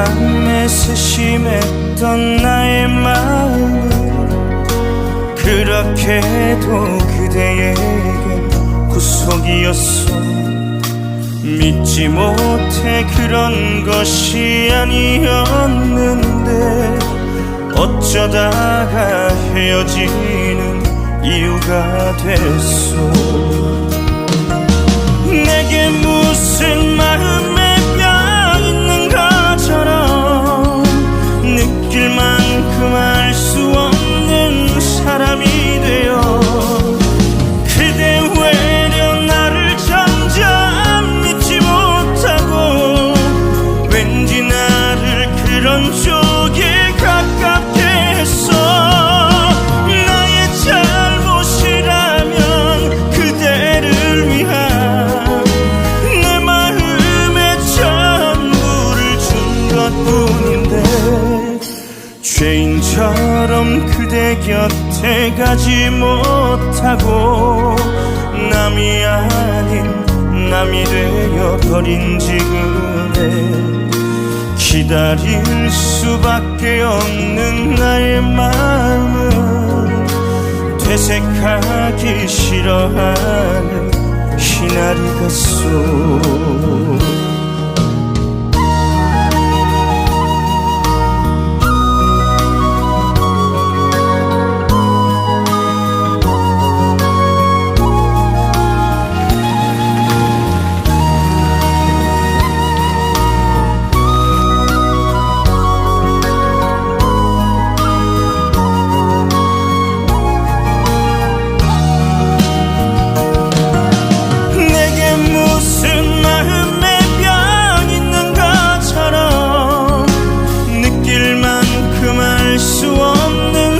밤에 세심했던 나의 마음은 그렇게도 그대에겐 구속이었어. 믿지 못해 그런 것이 아니었는데 어쩌다가 헤어지는 이유가 됐어. 내게 무슨 마음에 뼈 있는 것처럼 느낄 만큼 알 수 없는 사람이 되어 그대 외려 나를 점점 믿지 못하고 왠지 나를 그런 쪽에 가깝게 했어. 나의 잘못이라면 그대를 위한 내 마음의 전부를 준 것뿐인데 죄인처럼 그대 곁에 가지 못하고 남이 아닌 남이 되어 버린 지금에 기다릴 수밖에 없는 나의 마음은 되새까기 싫어하는 희나리 같소.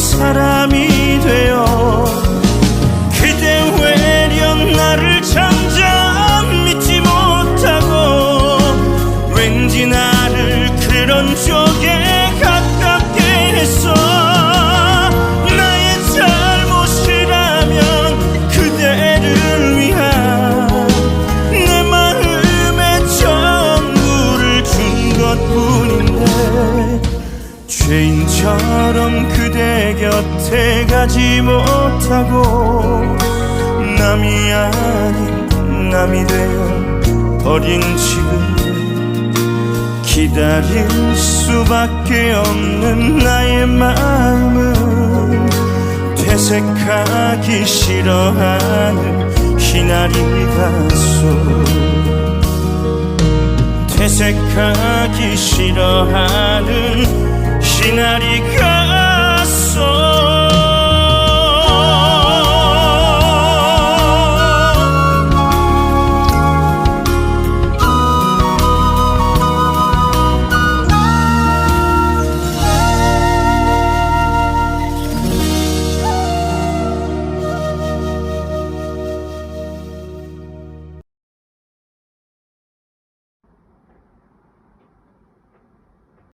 사람이 되어 그대 외려 나를 점점 믿지 못하고 왠지 나를 그런 쪽에 가깝게 했어. 나의 잘못이라면 그대를 위한 내 마음의 전부를 준 것뿐인데 죄인처럼 그대 곁에 가지 못하고 남이 아닌 남이 되어 버린 지금 기다릴 수밖에 없는 나의 마음은 되새까기 싫어하는 희나리 같소. 되새까기 싫어하는 희나리